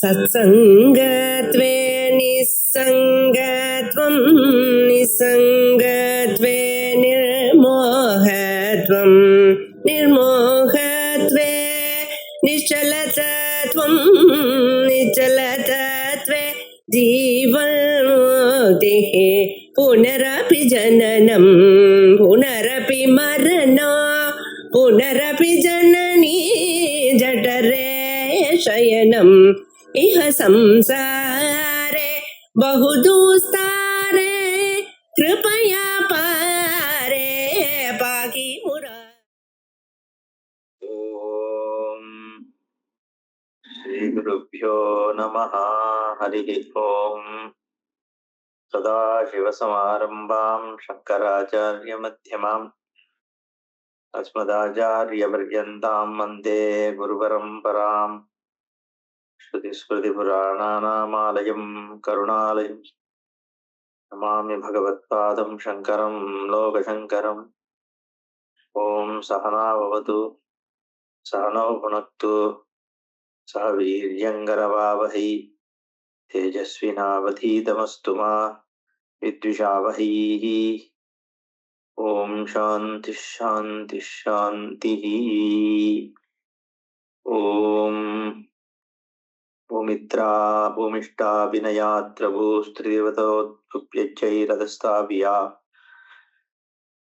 सत्सङ्गत्वे निस्सङ्गत्वं निस्सङ्गत्वे निर्मोहत्वं निर्मोहत्वे निश्चलतत्वं निश्चलतत्वे जीवन्मुक्तिः पुनरपि जननं पुनरपि मरणं पुनरपि जननी जठरे शयनम् इह संसारे बहुदुस्तारे कृपया पारे पाहि मुरा। ओम श्री गुरुभ्यो नमः। हरि ओम। सदाशिवसमारम्भां शंकराचार्य मध्यमाम् अस्मदाचार्यपर्यन्तां वन्दे गुरुपरम्पराम्। श्रुतिस्मृतिपुराणानामालयं करुणालयं नमामि भगवत्पादं शङ्करं लोकशङ्करम्। ओम सहना भवतु सहनौ भुनक्तु सह वीर्यङ्करवावहै तेजस्विनावधीतमस्तु मा विद्विषावहैः। ओम शांति शांति शांति। ओम भूमित्रा भूमिष्ठा विनयात्र भूस्त्रिदेवतोप्यच्चैरदस्ताभिया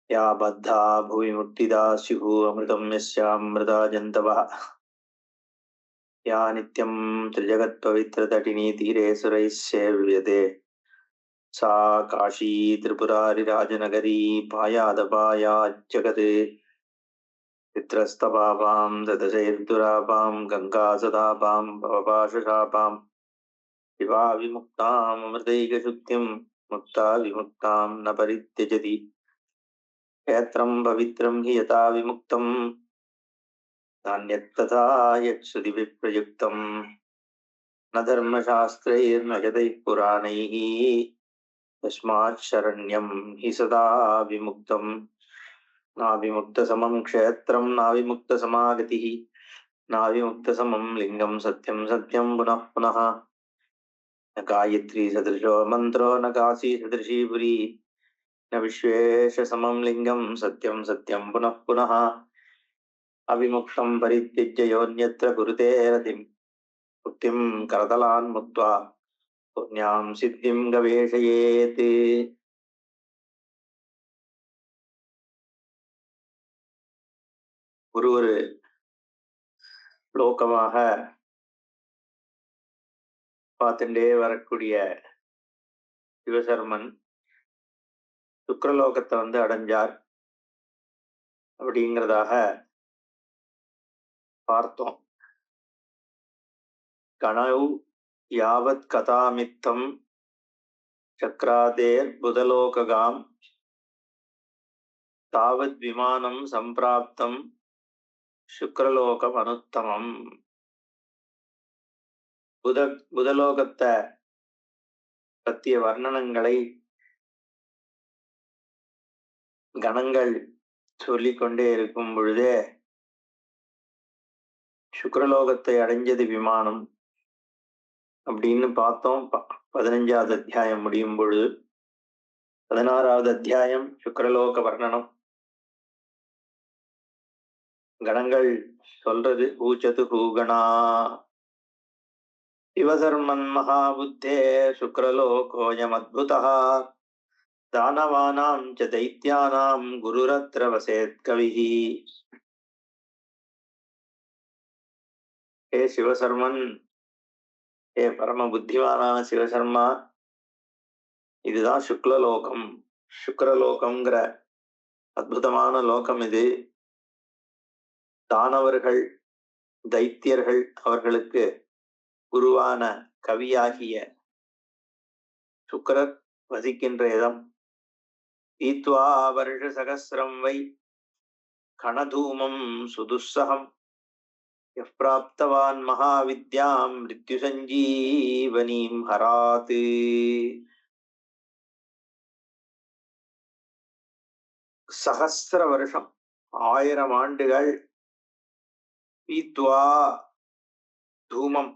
या बद्धा भुवि मुक्तिदा स्युः अमृतं यस्यामृता जन्तवः या नित्यं त्रिजगत्पवित्रतटिनी तीरे सुरैः सेव्यते सा काशी त्रिपुरारिराजनगरी पायादपायाज्जगत् चित्रस्तपापां ददशैर्दुरापां गङ्गासदापां भवपाशशापां शिवा विमुक्ताम् अमृतैकशुद्धिं मुक्ता विमुक्तां न परित्यजति। क्षेत्रं पवित्रं हि यथा विमुक्तं नान्यत्तथा यच्छ्रुतिभिः प्रयुक्तं न धर्मशास्त्रैर्न यदैः पुराणैः तस्मात् शरण्यं हि सदा विमुक्तं। नाविमुक्तसमं क्षेत्रं नाविमुक्तसमागतिः नाविमुक्तसमं लिङ्गं सत्यं सत्यं पुनः पुनः। न गायत्री सदृशो मन्त्रो न काशी सदृशी पुरी न विश्वेशसमं लिङ्गं सत्यं सत्यं पुनः पुनः। अविमुक्तं परित्यज्य योऽन्यत्र कुरुते रतिं मुक्तिं करतलान् मुक्त्वा पुण्यां सिद्धिं गवेषयेत्। ஒரு லோகமாக பார்த்துட்டே வரக்கூடிய சிவசர்மன் சுக்கிரலோகத்தை அடைஞ்சார் அப்படிங்கிறதாக பார்த்தோம். கணௌ யாவத் கதாமித்தம் சக்ராதேர் புதலோககாம் தாவத் விமானம் சம்பிராப்தம் சுக்கிரலோகம் அனுத்தமம். புதலோகத்தை பற்றிய வர்ணனங்களை கணங்கள் சொல்லிக்கொண்டே இருக்கும் பொழுதே சுக்கிரலோகத்தை அடைஞ்சது விமானம் அப்படின்னு பார்த்தோம். 15வது அத்தியாயம் முடியும் பொழுது 16வது அத்தியாயம் சுக்கிரலோக வர்ணனம். கணங்கள் சொல்றது ஊச்சது ஹூகணா சிவசர்மன் மகாபுத்தே சுக்கிரலோகோயம் அத்புதா தானவானாம் ச தைத்யானாம் குருரத்ர வசேத் கவிஹி. ஹே சிவசர்மன், ஏ பரம புத்திமானான சிவசர்மா, இதுதான் சுக்லலோகம். சுக்கிரலோகம்ங்கிற அற்புதமான லோகம் இது. தானவர்கள் தைத்தியர்கள் அவர்களுக்கு குருவான கவியாகிய சுக்கிரர் வசிக்கின்ற இடம். ஈத்வா வருஷ சகசிரம் வை கணதூமம் சுதுஸ்ஸகம் யப்ராப்தவான் மகாவித்யாம் மிருத்யு சஞ்சீவனீம் ஹராத். சகஸ்ர வருஷம் 1000 ஆண்டுகள் ஈத்வா தூமம்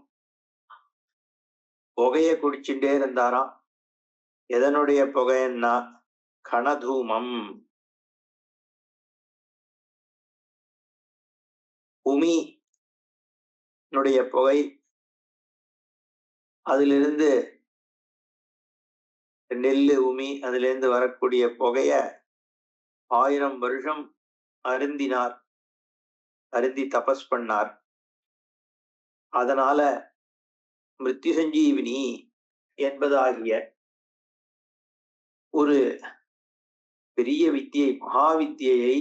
புகைய குடிச்சுட்டே இருந்தாராம். எதனுடைய புகைன்னா கணதூமம், உமினுடைய புகை. அதிலிருந்து நெல்லு உமி, அதிலிருந்து வரக்கூடிய புகைய 1000 வருஷம் அருந்தினார், அருந்தி தபஸ் பண்ணார். அதனால மிருத்யு சஞ்சீவினி என்பதாகிய ஒரு பெரிய வித்தியை, மகா வித்தியை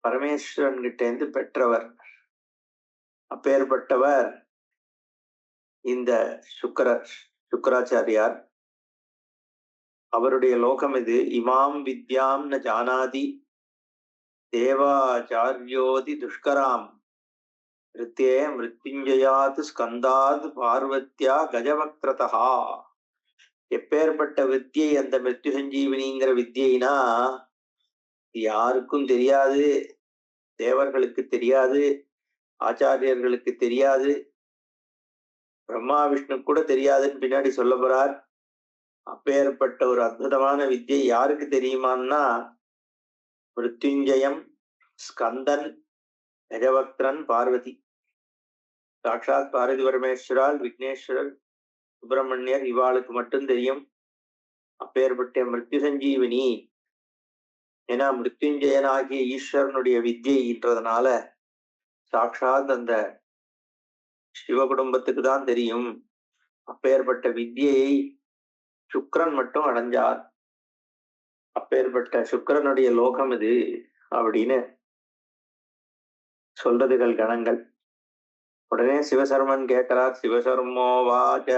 பரமேஸ்வரன் கிட்டேந்து பெற்றவர். அப்பேற்பட்டவர் இந்த சுக்கராச்சாரியார். அவருடைய லோகம் இது. இமாம் வித்யாம் ந ஜானாதி தேவாச்சாரியோதி துஷ்கராம் ரித்தே மிருத்யுஞ்சயாத் ஸ்கந்தாத் பார்வத்யா கஜவக்ரதா. எப்பேற்பட்ட வித்தியை அந்த மிருத்யு சஞ்சீவினிங்கிற வித்தியைனா யாருக்கும் தெரியாது, தேவர்களுக்கு தெரியாது, ஆச்சாரியர்களுக்கு தெரியாது, பிரம்மா விஷ்ணு கூட தெரியாதுன்னு பின்னாடி சொல்ல போறார். அப்பேற்பட்ட ஒரு அற்புதமான வித்தியை யாருக்கு தெரியுமான்னா மிருத்யுஞ்சயம், ஸ்கந்தன், கஜவக்திரன், பார்வதி. சாட்சாத் பார்வதி பரமேஸ்வரால், விக்னேஸ்வரர், சுப்பிரமணியர் இவாளுக்கு மட்டும் தெரியும் அப்பேற்பட்ட மிருத்யு சஞ்சீவினி. ஏன்னா மிருத்யுஞ்சயனாகிய ஈஸ்வரனுடைய வித்தியைன்றதுனால சாட்சாத் அந்த சிவ குடும்பத்துக்கு தான் தெரியும். அப்பேற்பட்ட வித்தியை சுக்கிரன் மட்டும் அடைஞ்சார். அப்பேற்பட்ட சுக்கிரனுடைய லோகம் இது அப்படின்னு சொல்றதுகள் கணங்கள். உடனே சிவசர்மன் கேட்கிறார். சிவசர்மோவாச்ச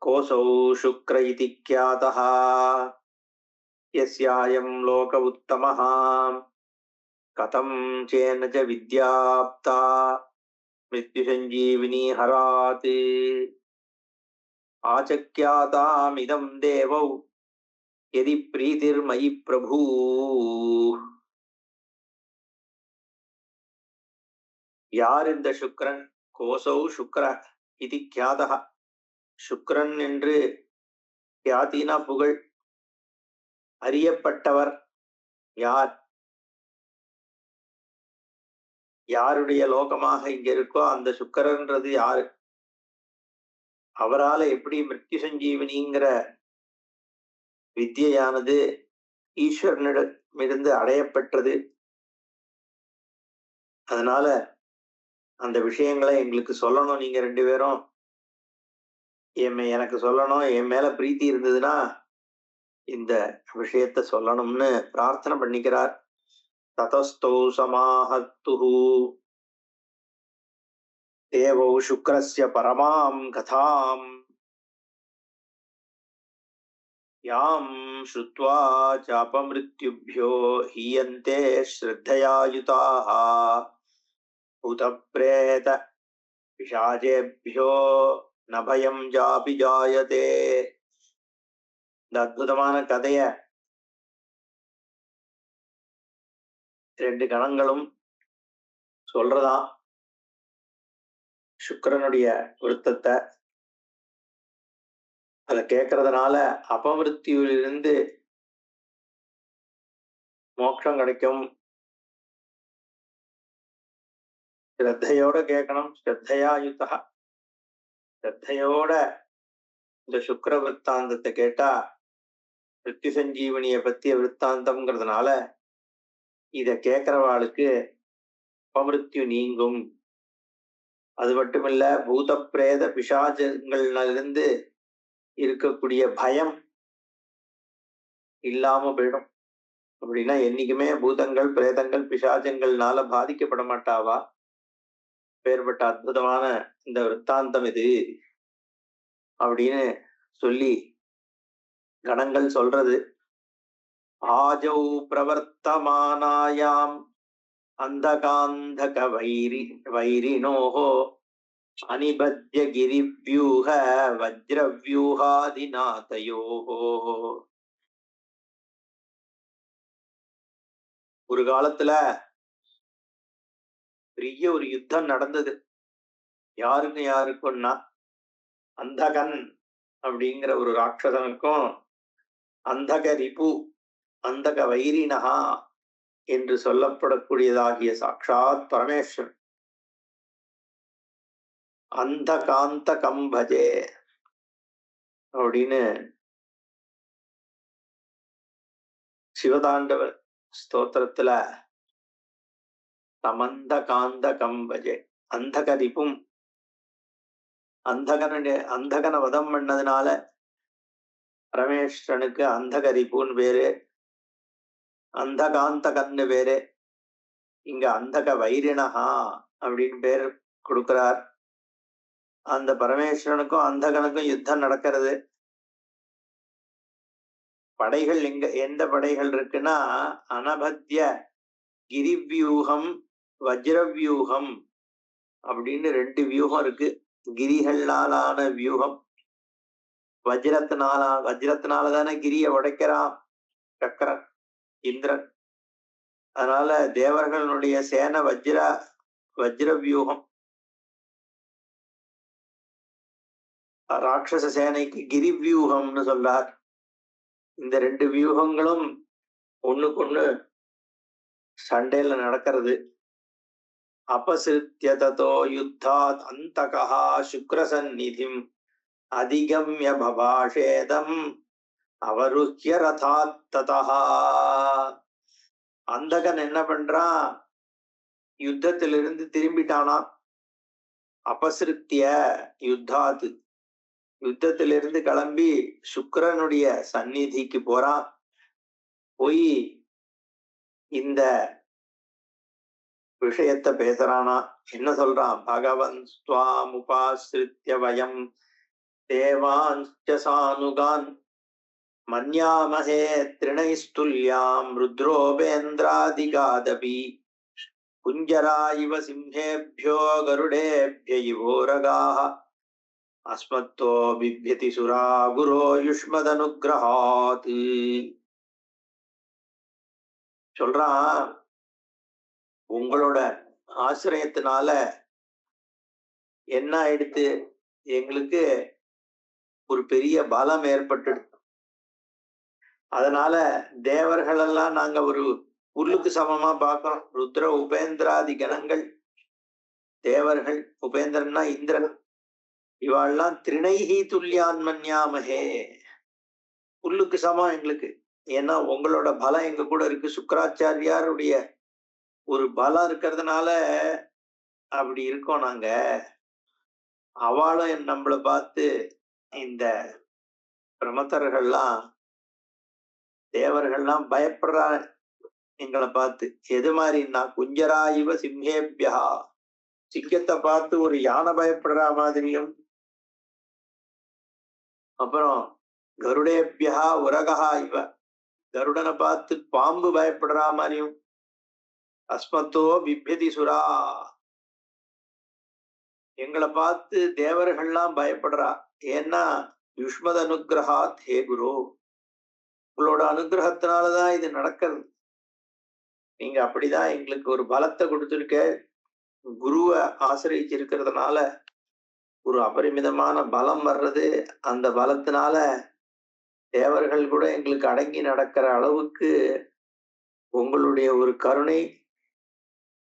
கோசௌ சுக்ர இதி க்யாதஹ யஸ்யாயம் லோக உத்தமஹ கதம் சேன ச வித்யாப்தா மிருத்யு சஞ்சீவினி ஹராத் ஆச்சக்யாதாமிதம் தேவௌ யதி பிரீதிர்மயி பிரபு. யார் இந்த சுக்ரன்? கோசௌ சுக்ர இது கியாதஹ. சுக்ரன் என்று கியாதினா புகழ், அறியப்பட்டவர் யார்? யாருடைய லோகமாக இங்க இருக்கோ அந்த சுக்கரன்றது யாரு? அவரால எப்படி மிருத்யு சஞ்சீவினிங்கிற வித்தியானது ஈஸ்வரனிடமிருந்து அடையப்பட்டது? அதனால அந்த விஷயங்களை எங்களுக்கு சொல்லணும். நீங்க 2 பேரும் எனக்கு சொல்லணும். என் மேல பிரீத்தி இருந்ததுன்னா இந்த விஷயத்த சொல்லணும்னு பிரார்த்தனை பண்ணிக்கிறார். ததஸ்தௌ சமாஹத்துஹு தேவௌ சுக்ரஸ்ய பரமாம் கதாம் யாம் ஸ்ருத்வா சாபமிருத்யுப்யோ ஹீயந்தே ஸ்ரத்தயாயுதாஹ பூதப்ரேத பிசாசேப்யோ நபயம் ஜாபி ஜாயதே. இந்த அற்புதமான கதைய 2 கணங்களும் சொல்றதாம். சுக்கிரனுடைய விருத்தத்தை அதை கேட்கறதுனால அபமிருத்தியிலிருந்து மோட்சம் கிடைக்கும். ஸ்ரத்தையோட கேட்கணும். ஸ்ரத்தையாயுதா, ஸ்ரத்தையோட இந்த சுக்கிர விற்த்தாந்தத்தை கேட்டா மிருத்யு சஞ்சீவனிய பத்திய விற்த்தாந்தம்ங்கிறதுனால இத கேட்கிறவாளுக்கு அபமிருத்யு நீங்கும். அது மட்டுமில்ல, பூத பிரேத பிசாசங்களிலிருந்து இருக்கக்கூடிய பயம் இல்லாம போயிடும். அப்படின்னா என்னைக்குமே பூதங்கள், பிரேதங்கள், பிசாசங்கள்னால பாதிக்கப்பட மாட்டாவா. பேர்பட்ட அற்புதமான இந்த விற்த்தாந்தம் இது அப்படின்னு சொல்லி கணங்கள் சொல்றது. ஆஜௌ பிரவர்த்தமானாயாம் அந்தகாந்தக வைரினோஹோ அனிபத்ய கிரிவ்யூஹ வஜ்ரவ்யூஹாதிநாதயோஹோ. ஒரு காலத்துல பெரிய ஒரு யுத்தம் நடந்தது. யாருக்குன்னா அந்தகன் அப்படிங்கிற ஒரு ராட்சசனுக்கும் அந்தக ரிபு அந்தக வைரினகா என்று சொல்லப்படக்கூடியதாகிய சாட்சாத் பரமேஸ்வரன் அந்த காந்த கம்பஜே அப்படின்னு சிவதாண்டவ ஸ்தோத்திரத்துல சமந்த காந்த கம்பஜே அந்தக ரிபும் அந்தகனை வதம் பண்ணதுனால பரமேஸ்வரனுக்கு அந்தக ரிபுன்னு பேரு, அந்தகாந்த கண்ணு பேரு, இங்க அந்தக வைரினகா அப்படின்னு பேர் கொடுக்கிறார். அந்த பரமேஸ்வரனுக்கும் அந்தகனுக்கும் யுத்தம் நடக்கிறது. படைகள் இங்க எந்த படைகள் இருக்குன்னா அனபத்திய கிரிவியூகம் வஜ்ரவியூகம் அப்படின்னு 2 வியூகம் இருக்கு. கிரிகள்னாலான வியூகம், வஜ்ரத்தினாலதானே கிரிய உடைக்கிறான் சக்கரன் இந்திரன். அதனால தேவர்களுடைய சேன வஜ்ர வியூகம், ராட்சச சேனைக்கு கிரி வியூகம்னு சொல்றார். இந்த 2 வியூகங்களும் ஒண்ணுக்கு சண்டையில நடக்கிறது. அபசிருத்திய ததோ யுத்தாத் அந்தகா சுக்ரசந்நிதிம் அதிகம்ய பபாஷேதம் அவருஹ்ய ரதாத் ததா. அந்தகன் என்ன பண்றான், யுத்தத்திலிருந்து திரும்பிட்டானா. அபசிருத்திய யுத்தாத், யுத்தத்திலிருந்து கிளம்பி சுக்கிரனுடைய சந்நிதிக்கு போறான். போய் இந்த விஷயத்தை பேசுறானா. என்ன சொல்றான், பகவன் ஸ்வாம் உபாஸ்ரித்ய வயம் தேவான்ச்ச சானுகான் மன்யாமஹே த்ரிணைஸ்துல்யாம் ருத்ரோபேந்திராதிகாதபி குஞ்சரா இவ சிம்ஹேப்யோ கருடேப்ய இவோரகாஹ அஸ்மத்தோ பிப்யதி சுரா குரோ யுஷ்மதனுக்ரஹாத். சொல்றான், உங்களோட ஆசிரியத்தினால என்ன ஆயிடுத்து, எங்களுக்கு ஒரு பெரிய பலம் ஏற்பட்டு, அதனால தேவர்கள் எல்லாம் நாங்க ஒரு புல்லுக்கு சமமா பார்க்கிறோம். ருத்ர உபேந்திராதி கணங்கள், தேவர்கள், உபேந்திரன்னா இந்திரன், இவாள்லாம் திரிணைஹி துல்யான் மன்யாமஹே, புல்லுக்கு சமம் எங்களுக்கு. ஏன்னா உங்களோட பலம் எங்க கூட இருக்கு. சுக்கராச்சாரியாருடைய ஒரு பலம் இருக்கிறதுனால அப்படி இருக்கோம் நாங்க. அவளும் நம்மளை பார்த்து, இந்த பிரமத்தர்கள்லாம் தேவர்கள்லாம் பயப்படுறா எங்களை பார்த்து. எது மாதிரின்னா குஞ்சரா இவ சிம்ஹேபியா, சிங்கத்தை பார்த்து ஒரு யானை பயப்படுற மாதிரியும், அப்புறம் கருடேபியா உரகா இவ, கருடனை பார்த்து பாம்பு பயப்படுற மாதிரியும், அஸ்மத்தோ பிப்யதி சுரா, எங்களை பார்த்து தேவர்கள்லாம் பயப்படுறா. ஏன்னா யுஷ்மத அனுகிரகாத் ஹே குரு, உங்களோட அனுகிரகத்தினாலதான் இது நடக்கிறது. நீங்க அப்படிதான் எங்களுக்கு ஒரு பலத்தை கொடுத்துருக்க. குருவை ஆசிரியிச்சிருக்கிறதுனால ஒரு அபரிமிதமான பலம் வர்றது. அந்த பலத்தினால தேவர்கள் கூட எங்களுக்கு அடங்கி நடக்கிற அளவுக்கு உங்களுடைய ஒரு கருணை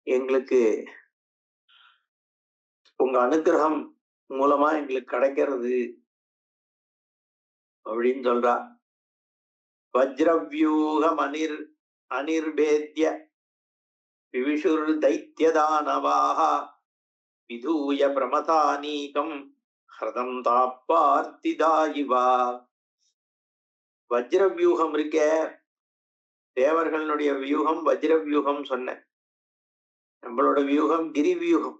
எங்களுக்கு, உங்க அனுகிரகம் மூலமா எங்களுக்கு கிடைக்கிறது அப்படின்னு சொல்றா. வஜ்ரவியூகம் அனிர்பேத்ய விவிஷுர் தைத்யதானவாஹ விதூய பிரமதானீகம் ஹ்ரதம் தாப்பார்த்திதாயிவா. வஜ்ரவியூகம் இருக்க, தேவர்களுடைய வியூகம் வஜ்ரவியூகம் சொன்ன, நம்மளோட வியூகம் கிரி வியூகம்.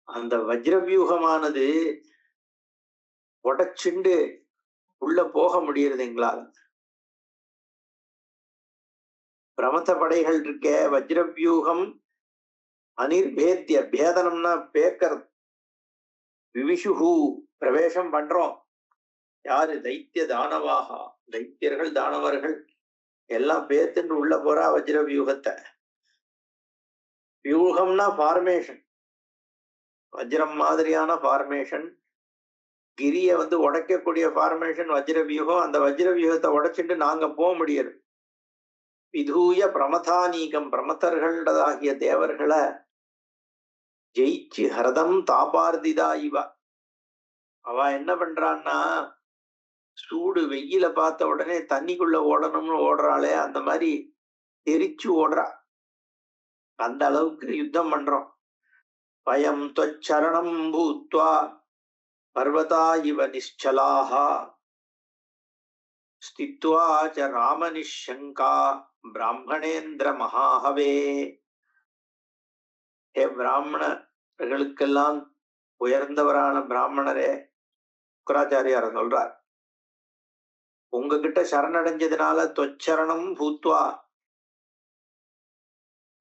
அந்த வஜ்ரவியூகமானது உடச்சுண்டு உள்ள போக முடியறது எங்களால. பிரமத படைகள் இருக்க, வஜ்ரவியூகம் அனிர்பேத்திய, பேதனம்னா பேக்கறது, விவிஷுஹு பிரவேசம் பண்றோம். யாரு, தைத்திய தானவாகா, தைத்தியர்கள் தானவர்கள் எல்லாம் பேத்துன்னு உள்ள போறா வஜ்ர வியூகத்தை. வியூகம்னா ஃபார்மேஷன், வஜ்ரம் மாதிரியான ஃபார்மேஷன். கிரிய வந்து உடைக்கக்கூடிய ஃபார்மேஷன் வஜ்ர வியூகம். அந்த வஜ்ர வியூகத்தை உடைச்சிட்டு நாங்க போக முடியாது. விதூய பிரமதானீகம், பிரமதர்களாகிய தேவர்களை ஜெயிச்சு ஹரதம் தாபார்திதா இவ. அவ என்ன பண்றான்னா, சூடு வெயில பார்த்த உடனே தண்ணிக்குள்ள ஓடணும்னு ஓடுறாளே, அந்த மாதிரி தெரிச்சு ஓடுறா. அந்த அளவுக்கு யுத்தம் பண்றோம். பயம் தொச்சரணம் பூத்வா பர்வதா இவ நிశ్చலாஹ ஸ்தித்வா ச ராம நிஷங்கா பிராமணேந்திர மகாஹவே. ஹே பிராமணர்களுக்கெல்லாம் உயர்ந்தவரான பிராமணரே, சுக்கராச்சாரியார் சொல்றார், உங்ககிட்ட சரணடைஞ்சதுனால தொச்சரணம் பூத்வா,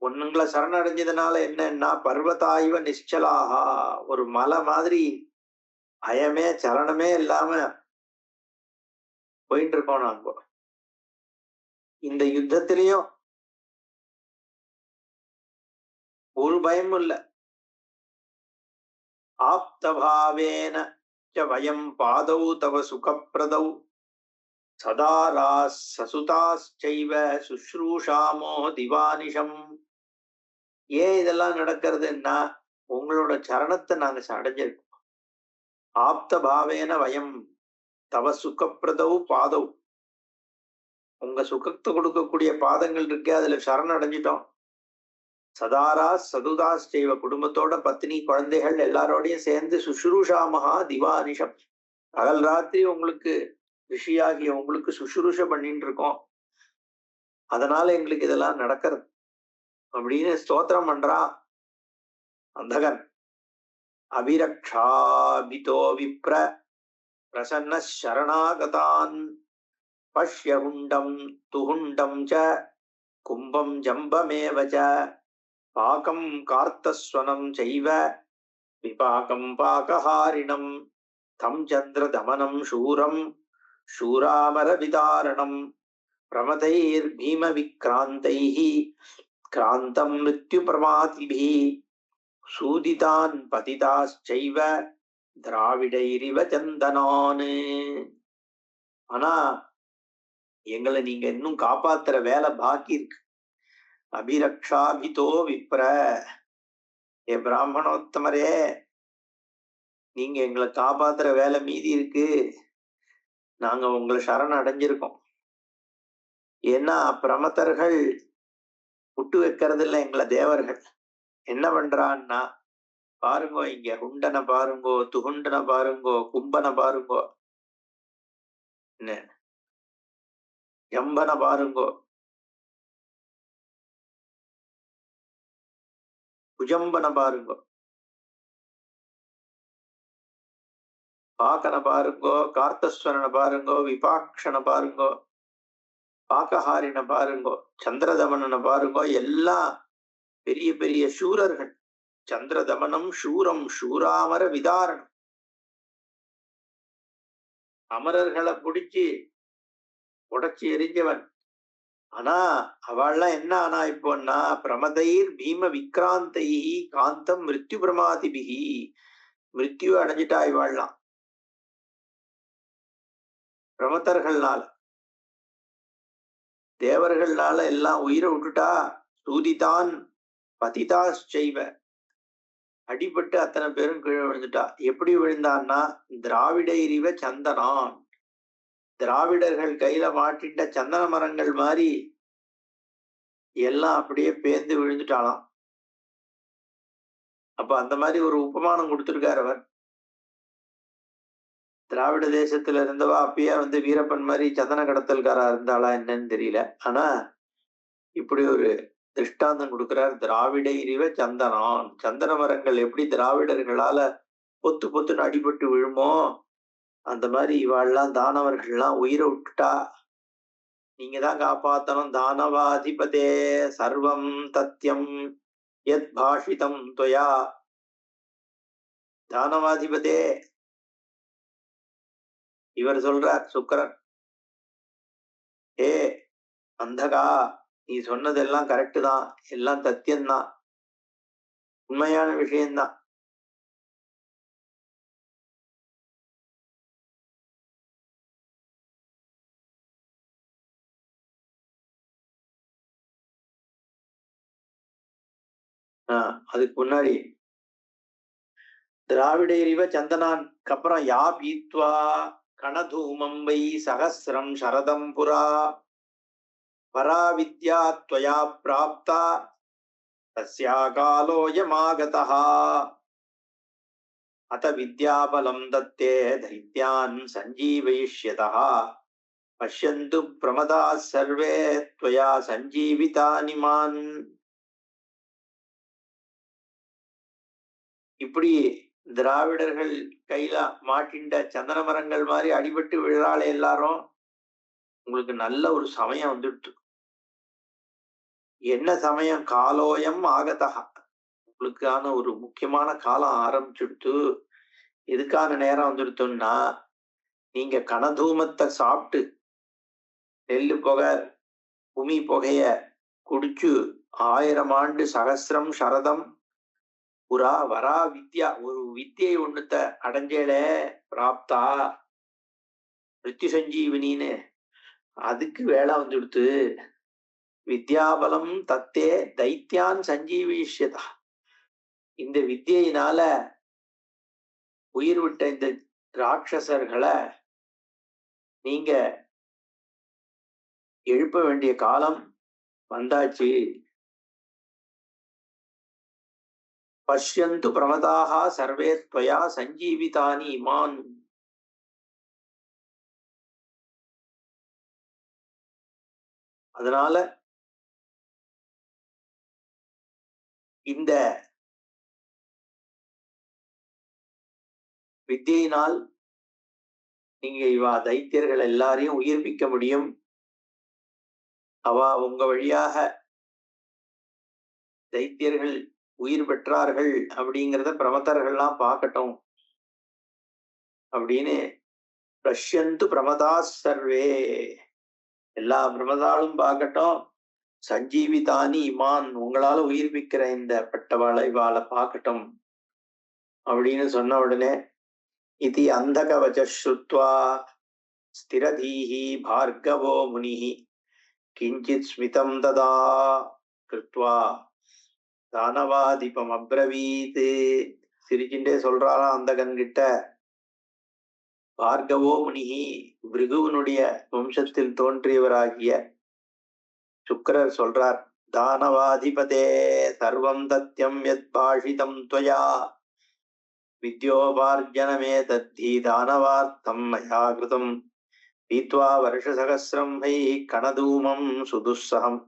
ஒண்ணுங்களை சரணடைஞ்சதுனால என்னன்னா பர்வதாய்வ நிశ్చலாஹா, ஒரு மலை மாதிரி பயமே சலனமே இல்லாம போயிட்டு இருக்கோம் நாங்க. இந்த யுத்தத்திலையும் ஒரு பயமும் இல்ல. ஆப்தபாவேன ச வயம் பாதௌ தவ சுகப்பிரதௌ சதா சசுதாச்சைவ சுஷ்ரூஷாமோ திவானிஷம். ஏன் இதெல்லாம் நடக்கிறதுன்னா உங்களோட சரணத்தை நாங்க அடைஞ்சிருக்கோம். ஆப்த பாவேன வயம் தவ சுகப்பிரதௌ பாதௌ, உங்க சுகத்தை கொடுக்கக்கூடிய பாதங்கள் இருக்கு, அதுல சரண் அடைஞ்சிட்டோம். சதாரா சதுதாஸ் செய்வ, குடும்பத்தோட பத்னி குழந்தைகள் எல்லாரோடையும் சேர்ந்து சுஷ்ரூஷாமஹா திவானிஷம், பகல் ராத்திரி உங்களுக்கு ரிஷியாகிய உங்களுக்கு சுஷ்ரூஷ பண்ணிட்டு இருக்கோம். அதனால எங்களுக்கு இதெல்லாம் நடக்கிறது அப்படின்னு ஸ்தோத்திரம் பண்றான் அந்தகன். அபிரக்ஷாபிதோ விப்ர பிரசன்ன சரணாகதான் பஷ்யகுண்டம் துகுண்டம் ச கும்பம் ஜம்பமேவ ச பாகம் கார்த்தஸ்வனம் செய்வ விபாகம் பாகஹாரிணம் தம் சந்திர தமனம் சூரம் சூராமர விதாரணம் பிரமதைர் பீம விக்ராந்தைஹி கிராந்தம் மிருத்யு பிரமாதிபிஹி சூதிதான் பதிதாச்சைவ திராவிடைரிவ சந்தனானு. ஆனா எங்களை நீங்க இன்னும் காப்பாத்துற வேலை பாக்கி இருக்கு. அபிரக்ஷாபிதோ விப்ர, ஏ பிராமணோத்தமரே, நீங்க எங்களை காப்பாத்துற வேலை மீதி இருக்கு. நாங்க உங்களை சரண் அடைஞ்சிருக்கோம். ஏன்னா பிரமதர்கள் விட்டு வைக்கிறது இல்லை எங்களை தேவர்கள். என்ன பண்றான்னா பாருங்கோ, இங்க குண்டனை பாருங்கோ, துகுண்டனை பாருங்கோ, கும்பனை பாருங்கோ, என்ன ஜம்பனை பாருங்கோ, குஜம்பனை பாருங்கோ, பாக்கனை பாருங்கோ, கார்த்தஸ்வரனை பாருங்கோ, விபாக்ஷனை பாருங்கோ, பாகஹாரினை பாருங்கோ, சந்திரதமனனை பாருங்கோ. எல்லாம் பெரிய பெரிய சூரர்கள். சந்திரதமனம் சூரம் சூராமர விதாரணம், அமரர்களை பிடிச்சு உடைச்சி எரிஞ்சவன். ஆனா அவள்லாம் என்ன ஆனா இப்போன்னா பிரமதைர் பீம விக்ராந்தை காந்தம் மிருத்யு பிரமாதிபிகி, மிருத்யு அடைஞ்சிட்டா இவாள்லாம் பிரமதர்கள்னால. தேவர்கள்னால எல்லாம் உயிரை விட்டுட்டா. சூதிதான் பதிதாச்சைவ, அடிபட்டு அத்தனை பேரும் கீழே விழுந்துட்டா. எப்படி விழுந்தான்னா திராவிடைரிவ சந்தனான், திராவிடர்கள் கையில மாட்டிட்ட சந்தன மரங்கள் மாதிரி எல்லாம் அப்படியே பேர்ந்து விழுந்துட்டாளாம். அப்ப அந்த மாதிரி ஒரு உபமானம் கொடுத்திருக்காரு அவர். திராவிட தேசத்துல இருந்தவா அப்பயே வந்து வீரப்பன் மாதிரி சந்தன கடத்தல்காரா இருந்தாளா என்னன்னு தெரியல. ஆனா இப்படி ஒரு திருஷ்டாந்தம் கொடுக்கிறார். திராவிடைரிவ சந்தனான், சந்தன மரங்கள் எப்படி திராவிடர்களால பொத்து பொத்துன்னு அடிபட்டு விழுமோ அந்த மாதிரி இவாள்லாம் தானவர்கள்லாம் உயிரை விட்டுட்டா. நீங்க தான் காப்பாத்தணும். தானவாதிபதே சர்வம் தத்யம் யத் பாஷிதம் துவயா. தானவாதிபதே, இவர் சொல்றார் சுக்கரன், ஏ அந்தகா, நீ சொன்னதெல்லாம் கரெக்டு தான், எல்லாம் சத்தியம்தான், உண்மையான விஷயம்தான். அதுக்கு முன்னாடி திராவிடரிவ சந்தனான் அப்புறம் யா பீத்வா கணதூமம் வை சகசிரம் சரதம் புரா பரா வித்யா த்வயா பிராப்தா தஸ்யா காலோயமாகதः அத வித்யாபலம் தத்தே தைத்யான் சஞ்சீவயிஷ்யதः பஷ்யந்து பிரமதா சர்வே த்வயா சஞ்சீவிதானி மான். இப்படி திராவிடர்கள் கையில மாட்டின்ற சந்தன மரங்கள் மாதிரி அடிபட்டு விழாளே எல்லாரும். உங்களுக்கு நல்ல ஒரு சமயம் வந்துட்டு. என்ன சமயம்? காலோயம் ஆகதா. உங்களுக்கான ஒரு முக்கியமான காலம் ஆரம்பிச்சுடுத்து. எதுக்கான நேரம் வந்துடுத்தோம்னா, நீங்க கனதூமத்தை சாப்பிட்டு நெல்லு புகை உமி புகைய குடிச்சு 1000 ஆண்டு சகசிரம் சரதம் புரா வரா வித்யா ஒரு வித்தியை ஒண்ணுத்த அடைஞ்சேலே பிராப்தா மிருத்யு சஞ்சீவினின்னு அதுக்கு வேலை வந்துடுத்து. வித்யாபலம் தத்தே தைத்யான் சஞ்சீவிஷ்யதா. இந்த வித்தியினால உயிர் விட்ட இந்த ராட்சசர்களை நீங்க எழுப்ப வேண்டிய காலம் வந்தாச்சு. பஷ்யந்து பிரமதாக சர்வே த்வயா சஞ்சீவிதானி இமான். அதனால இந்த வித்தியினால் நீங்க இவா தைத்தியர்கள் எல்லாரையும் உயிர்ப்பிக்க முடியும். அவா உங்க வழியாக தைத்தியர்கள் உயிர் பெற்றார்கள் அப்படிங்கிறத பிரமதர்கள்லாம் பார்க்கட்டும் அப்படின்னு பஷ்யந்து பிரமதா சர்வே எல்லா பிரமதாலும் பார்க்கட்டும். சஞ்சீவிதானி இமான் உங்களால உயிர்ப்பிக்கிற இந்த பட்டவாளை வாழை பார்க்கட்டும் அப்படின்னு சொன்ன உடனே இது அந்தகவச்ச ஸ்ருத்வா ஸ்திரதீஹி பார்கவோ முனிஹி கிஞ்சித் ஸ்மிதம் ததா கிருத்வா தானவாதிபம் அப்ரவீத். சிரிச்சுட்டே சொல்றாராம் அந்தகன் கிட்ட. பார்கவோ முனிஹி பிருகுவனுடைய வம்சத்தில் தோன்றியவராகிய சுக்கிரர் சொல்றார், தானவாதிபதே சர்வம் தத்யம் யத் பாஷிதம் த்வயா வித்யோபார்ஜனமே தத்தி தானவார்த்தம் மயா கிருதம் பீத்வா வருஷசகஸ்ரம் வை கணதூமம் சுதுஸ்ஸகம்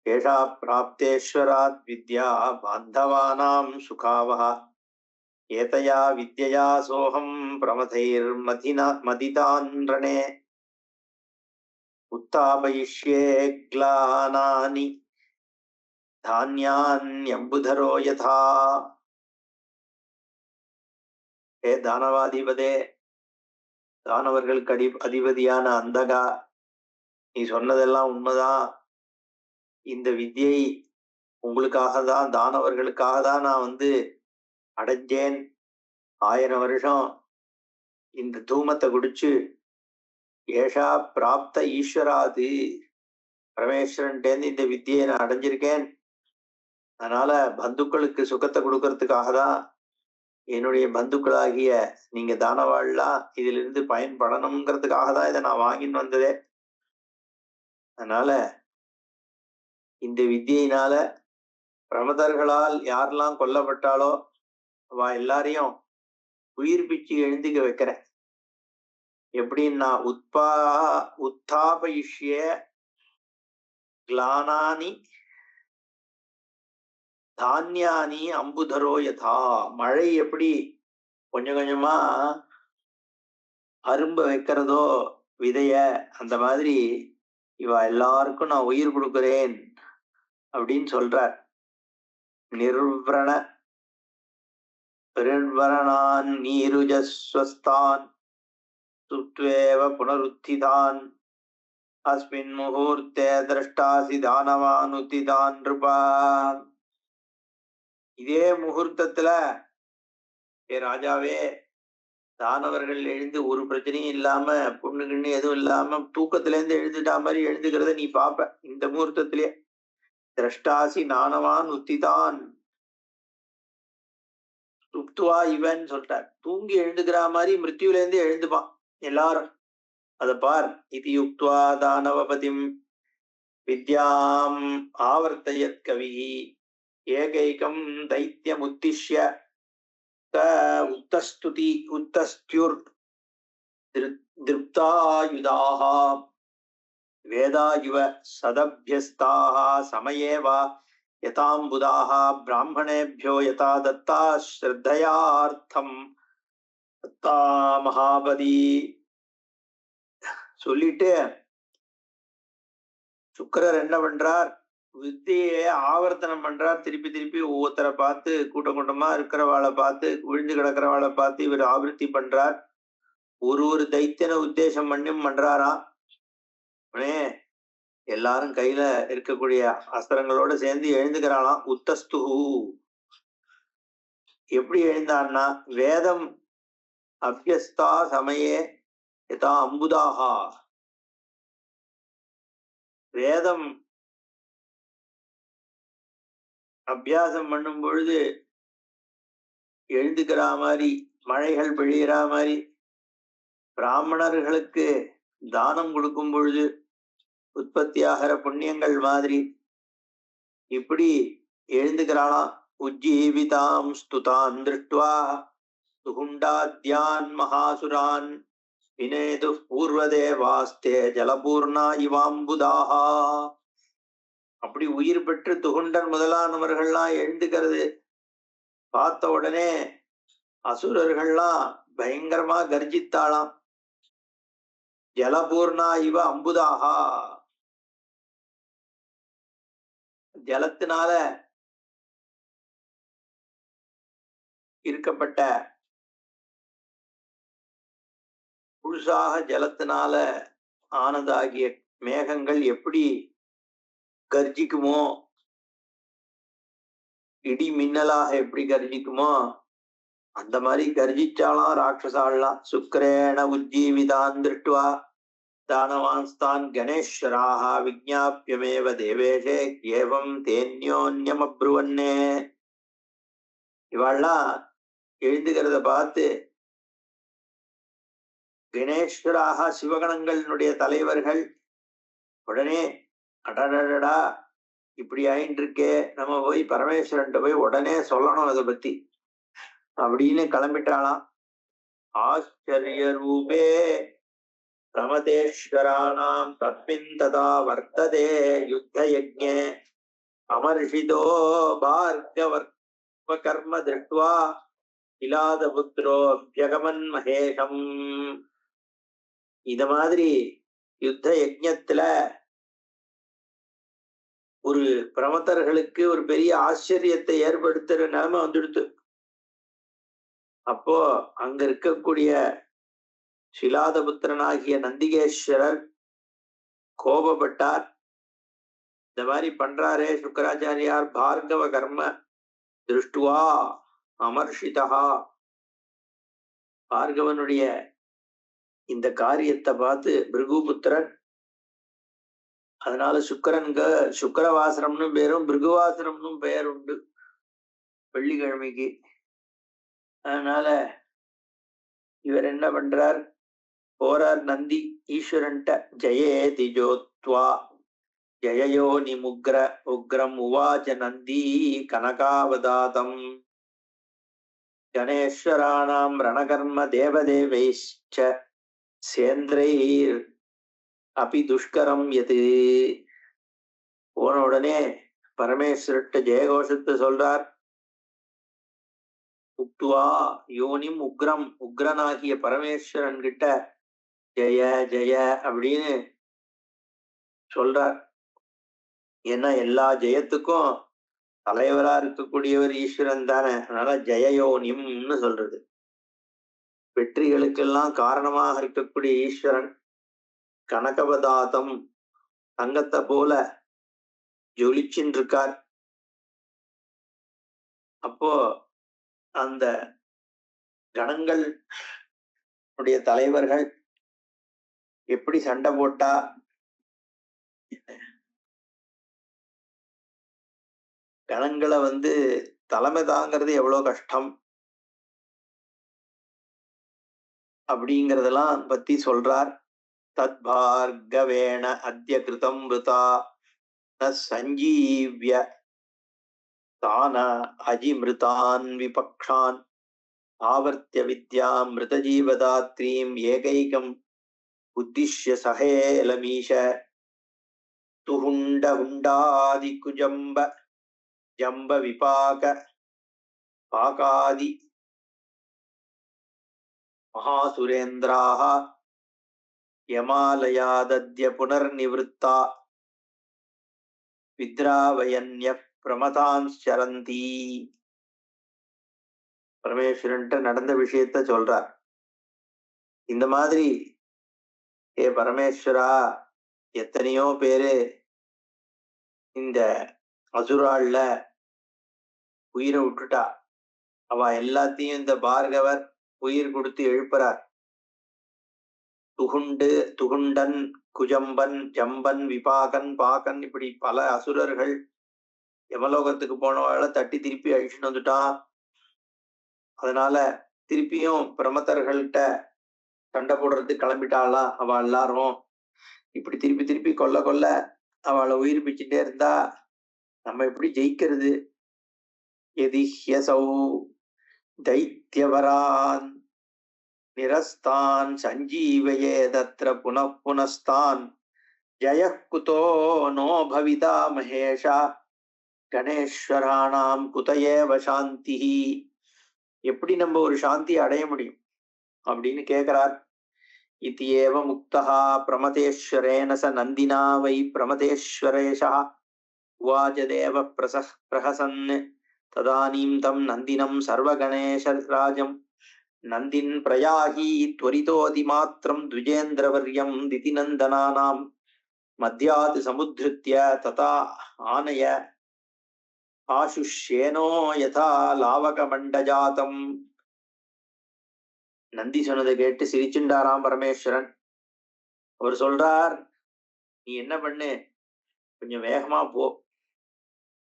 ஏஷா பிராப்தேஸ்வராத் வித்யா பாந்தவானாம் சுகாவஹ ஏதயா வித்யயா சோஹம் பிரமதைர்மதிதான் ரணே உத்தாபயிஷ்யே க்லானானி தான்யான்யம்புதரோ யதா. ஏ தானவாதிபதே, தானவர்களுக்கு அதிபதியான அந்தகா, நீ சொன்னதெல்லாம் உண்மைதான். இந்த வித்தியை உங்களுக்காக தான், தானவர்களுக்காக தான் நான் அடைஞ்சேன். 1000 வருஷம் இந்த தூமத்தை குடிச்சு ஏஷா பிராப்த ஈஸ்வராது பரமேஸ்வரன்டேந்து இந்த வித்தியை நான் அடைஞ்சிருக்கேன். அதனால பந்துக்களுக்கு சுகத்தை கொடுக்கறதுக்காக தான், என்னுடைய பந்துக்களாகிய நீங்க தானவாள்லாம் இதுல இருந்து பயன்படணுங்கிறதுக்காக தான் இதை நான் வாங்கின்னு வந்ததே. அதனால இந்த வித்தியினால பிரமதர்களால் யாரெல்லாம் கொல்லப்பட்டாலோ அவ எல்லாரையும் உயிர்ப்பிச்சு எழுந்திக்க வைக்கிறேன். எப்படின்னா உத்தாபயிஷ்ய க்லானானி தானியானி அம்புதரோ யதா. மழை எப்படி கொஞ்சம் கொஞ்சமா அரும்ப வைக்கிறதோ விதைய, அந்த மாதிரி இவ எல்லாருக்கும் நான் உயிர் கொடுக்கிறேன் அப்படின்னு சொல்றார். நிர்வரணான் நீருஜஸ்வஸ்தான் சுத்வேவ புனருத்திதான் அஸ்மின் முகூர்த்தே திரஷ்டாசி தானவானுத்திதான் நிருபா. இதே முகூர்த்தத்துல ஏ ராஜாவே, தானவர்கள் எழுந்து ஒரு பிரச்சனையும் இல்லாம பொண்ணு கிண்ணு எதுவும் இல்லாம தூக்கத்துல இருந்து எழுந்துட்டா மாதிரி எழுந்துக்கிறத நீ பாப்ப. இந்த முகூர்த்தத்திலே திரஷ்டாசி நானவான் உத்திதான், யுக்துவா இவன் சொல்லிட்டார். தூங்கி எழுந்துக்கிற மாதிரி மிருத்யுல இருந்து எழுந்துப்பான் எல்லாரும். அத பார். இது யுக்துவா தானவபதிம் வித்யாம் ஆவர்த்தயத் கவி ஏகைகம் தைத்யமுத்திஷ்ய உத்தஸ்துதி உத்தஸ்துர் திருப்தாயுதாக வேதா இவ சதபியஸ்தாக சமயேவா யதாம்புதாக பிராமணேபியோ யதா தத்தா ஸ்ரத்தையார்த்தம் தத்தா மகாபதி சொல்லிட்டு சுக்கிரர் என்ன பண்றார், வித்தியை ஆவர்த்தனம் பண்றார். திருப்பி திருப்பி ஒவ்வொருத்தரை பார்த்து, கூட்டம் கூட்டமா இருக்கிறவாளை பார்த்து, விழுந்து கிடக்கிறவாளை பார்த்து இவர் ஆவர்த்தி பண்றார். ஒரு தைத்தியனை உத்தேசம் பண்ணியும் பண்றாராம். எல்லாரும் கையில இருக்கக்கூடிய அஸ்திரங்களோட சேர்ந்து எழுந்துக்கிறாளாம். உத்தஸ்துஹு எப்படி எழுந்தான்னா, வேதம் அபியஸ்தா சமயே யதா அம்புதாகா, வேதம் அபியாசம் பண்ணும் பொழுது எழுந்துக்கிற மாதிரி, மழைகள் பெய்கிற மாதிரி, பிராமணர்களுக்கு தானம் கொடுக்கும் பொழுது உற்பத்தியாகிற புண்ணியங்கள் மாதிரி இப்படி எழுந்துக்கிறாளாம். உஜ்ஜீவிதாம் ஸ்துதான் திருஷ்டுவா சுகுண்டாத்யான் மகாசுரான் வினேது பூர்வதேவாஸ்தே ஜலபூர்ணா இவாம்புதாகா. அப்படி உயிர் பெற்று துகுண்டன் முதலானவர்கள்லாம் எழுந்துக்கிறது பார்த்த உடனே அசுரர்கள்லாம் பயங்கரமா கர்ஜித்தாளாம். ஜலபூர்ணா இவ அம்புதாகா, ஜலத்தினால இருக்கப்பட்ட புதுசாக ஜலத்தினால ஆனதாகிய மேகங்கள் எப்படி கர்ஜிக்குமோ, இடி மின்னலாக எப்படி கர்ஜிக்குமோ அந்த மாதிரி கர்ஜிச்சாலாம் ராட்சசாலாம். சுக்கரேண உஜ்ஜீவிதான் திருஷ்டுவா தானவான்ஸ்தான் கணேஸ்வராக விஜ்ஞாபியமேவ தேவேஷே ஏவம் தேன்யோன்யம் அப்ருவன்னே. இவாள்லாம் எழுந்துகிறத பார்த்து கணேஸ்வராக சிவகணங்களினுடைய தலைவர்கள் உடனே அடடடா இப்படி ஆயிட்டு இருக்கே, நம்ம போய் பரமேஸ்வரன்ட்ட போய் உடனே சொல்லணும் அதை பத்தி அப்படின்னு கிளம்பிட்டாளாம். ஆச்சரிய ரூபே பிரமதேஸ்வராணாம் தஸ்மின் ததா வர்த்ததே யுத்த யஜ்ஞே அமர்ஷிதோ பார்கவ கர்ம திருஷ்டுவா இலாத புத்திரோ அபியகமன் மகேஷம். இத மாதிரி யுத்த யஜ்ஞத்துல ஒரு பிரமதர்களுக்கு ஒரு பெரிய ஆச்சரியத்தை ஏற்படுத்துற நிலைமை வந்துடுத்து. அப்போ அங்க இருக்கக்கூடிய சிலாதபுத்திரனாகிய நந்திகேஸ்வரர் கோபப்பட்டார். இந்த மாதிரி பண்றாரே சுக்கராச்சாரியார், பார்கவ கர்ம திருஷ்டுவா அமர்ஷிதா, பார்கவனுடைய இந்த காரியத்தை பார்த்து பிருகுபுத்திரன், அதனால சுக்கரவாசனம்னு பேரும் பிருகுவாசனம்னு பெயர் உண்டு வெள்ளிக்கிழமைக்கு. அதனால இவர் என்ன பண்றார், போறார் நந்தி ஈஸ்வரன்ட்ட. ஜெயே திஜோத்வா ஜெயயோ நிமுக்ர உக்ரம் உவாச்ச நந்தி கனகாவதாதம் கணேஸ்வராணாம் ரணகர்ம தேவதேவைச்ச சேந்திரைர் அபி துஷ்கரம் எது. போன உடனே பரமேஸ்வரட்ட ஜெயகோஷத்தை சொல்றார். உக்துவா யோனிம் உக்ரம், உக்ரனாகிய பரமேஸ்வரன் கிட்ட ஜெய ஜெய அப்படின்னு சொல்றார். ஏன்னா எல்லா ஜெயத்துக்கும் தலைவரா இருக்கக்கூடியவர் ஈஸ்வரன் தானே. அதனால ஜெயயோனிம்னு சொல்றது. வெற்றிகளுக்கெல்லாம் காரணமாக இருக்கக்கூடிய ஈஸ்வரன் கனகபதாதம், தங்கத்தை போல ஜொலிச்சின்னு இருக்கார். அப்போ அந்த கணங்கள் உடைய தலைவர்கள் எப்படி சண்டை போட்டா, கணங்களை தலைமை தாங்கிறது எவ்வளவு கஷ்டம். அப்படிங்கறதெல்லாம் பத்தி சொல்றார். தத் பார்கவேண அத்ய கிருதம் மிருதா ந சஞ்சீவ்ய தான அஜிமிருதான் விபக்ஷான் ஆவர்த்திய வித்யாம் மிருதஜீவதாத்ரீம் ஏகைகம் உத்திஷ்ய சஹேலமீஷ துஹுண்ட ஹுண்டாதி குஜம்ப ஜம்ப விபாக பாகாதி மகாசுரேந்திராः யமாலயாதத்ய புனர்நிவృத்தா வித்ராவயன்ய பிரமதாஞ்சரந்தி. பரமேஸ்வரன்ட்ட நடந்த விஷயத்த சொல்றார். இந்த மாதிரி ஏ பரமேஸ்வரா, எத்தனையோ பேரு இந்த அசுராள்ல உயிரை விட்டுட்டா. அவ எல்லாத்தையும் இந்த பார்கவர் உயிர் கொடுத்து எழுப்புறார். துகுண்டன், குஜம்பன், ஜம்பன், விபாகன், பாகன், இப்படி பல அசுரர்கள் யமலோகத்துக்கு போனவாழ தட்டி திருப்பி அழிச்சுட்டு வந்துட்டான். அதனால திருப்பியும் பிரமதர்கள்ட்ட சண்டை போடுறதுக்கு கிளம்பிட்டாளா அவ எல்லாரும். இப்படி திருப்பி திருப்பி கொல்ல அவளை உயிர் பிச்சுட்டே இருந்தா நம்ம எப்படி ஜெயிக்கிறது? எதிஹ்யசௌ தைத்யவரான் நிரஸ்தான் சஞ்சீவயேதத்ர புனஸ்தான் ஜயः குதோ நோ பவிதா மகேஷா கணேஸ்வராணாம் குதயேவ சாந்தி. எப்படி நம்ம ஒரு சாந்தியை அடைய முடியும் அப்படின்னு கேட்கிறார். இத்தியேவ முக்தஹா பிரமதேஸ்வரேன ச நந்தினா வை பிரமதேஸ்வரேஷா உவாச தேவ பிரஹசன் ததானீம் தம் நந்தினம் சர்வகணேஷராஜம் நந்தின் பிரயாகி त्वरितोऽति மாத்திரம் द्विजेन्द्रवर्यं दितिनन्दनानां मध्यात् समुद्धृत्य तथा आनय ஆசுஷ்யேனோ யதா லாவகமண்டஜாதம். நந்தி சொன்னதை கேட்டு சிரிச்சுண்டாராம் பரமேஸ்வரன். அவர் சொல்றார், நீ என்ன பண்ணு, கொஞ்சம் வேகமா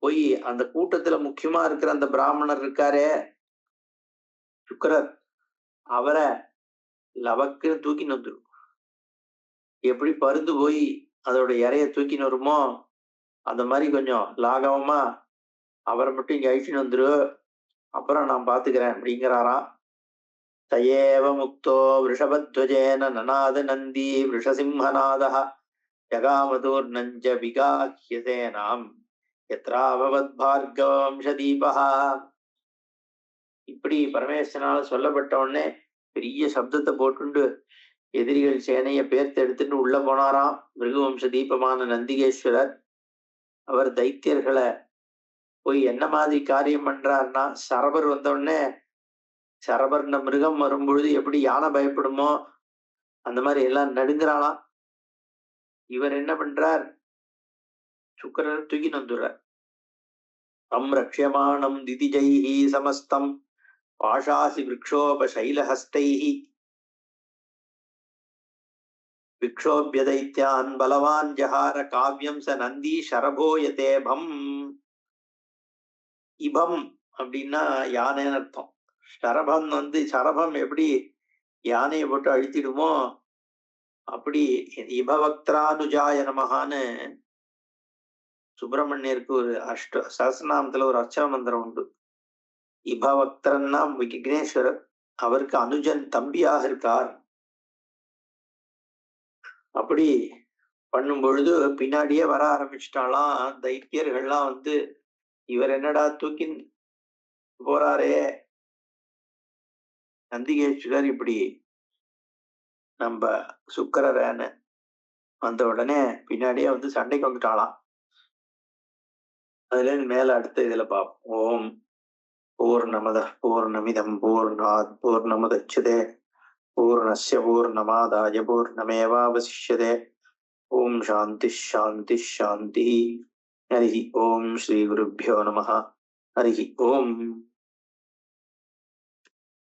போய் அந்த கூட்டத்துல முக்கியமா இருக்கிற அந்த பிராமணர் இருக்காரே சுக்கரர், அவரை லவக்குன்னு தூக்கின்னு வந்துடும். எப்படி பருந்து போய் அதோட இறைய தூக்கின்னு வருமோ அந்த மாதிரி கொஞ்சம் லாகவமா அவரை மட்டும் இங்க அழிச்சுன்னு வந்துரு, அப்புறம் நான் பாத்துக்கிறேன் அப்படிங்கிறாராம். தயேவ முக்தோ விஷபத்வஜேன நநாத நந்தி விஷசிம்ஹநாதஹ ஜகாமதூர்நஞ்ச விகாஹ்யசேனாம் யத்ராபவத் பார்கவம்சதீபஹா. இப்படி பரமேஸ்வரனால சொல்லப்பட்ட உடனே பெரிய சப்தத்தை போட்டுண்டு எதிரிகள் சேனைய பேர்த்து எடுத்துட்டு உள்ள போனாராம் மிருகவம்ச தீபமான நந்திகேஸ்வரர். அவர் தைத்தியர்களை போய் என்ன மாதிரி காரியம் பண்றாருன்னா, சரபர் வந்த உடனே சரபர்ன மிருகம் வரும்பொழுது எப்படி யானை பயப்படுமோ அந்த மாதிரி எல்லாம் நடுங்குறாளாம். இவர் என்ன பண்றார், சுக்கரர் தூக்கின்னு வந்துடுறார். தம் ரக்ஷமானம் திதிஜைஹி சமஸ்தம் பாஷாசி விக்ஷோபசைலஹஸ்தைஹி விக்ஷோபிய தைத்யான் பலவான் ஜஹார காவ்யம் ச நந்தி சரபோயதேபம். இபம் அப்படின்னா யானைன்னு அர்த்தம். சரபம் சரபம் எப்படி யானையை போட்டு அழித்திடுமோ அப்படி இபவக்திரானுஜாய நமகான்னு சுப்பிரமணியருக்கு ஒரு சஹஸ்ரநாமத்துல ஒரு அர்ச்சன மந்திரம் உண்டு. இபவக்திரன்னா விக்னேஸ்வரர், அவருக்கு அனுஜன் தம்பியாக இருக்கார். அப்படி பண்ணும் பொழுது பின்னாடியே வர ஆரம்பிச்சிட்டாலாம் தைத்தியர்கள்லாம். இவர் என்னடா தூக்கி போறாரே நந்திகேஸ்வரர், இப்படி நம்ம சுக்கரன்னு வந்த உடனே பின்னாடியே சண்டைக்கு வந்துட்டாளாம். அதுல மேல அடுத்த இதுல பார்ப்போம். ஓம் பூர்ணமத பூர்ணமிதம் பூர்ணாத் பூர்ணமுதச்யதே பூர்ணஸ்ய பூர்ணமாதாய பூர்ணமேவாவசிஷ்யதே. ஓம் சாந்தி சாந்தி சாந்தி. ஹரி ஓம் ஸ்ரீ குருभ्यो நமः. ஹரி ஓம்.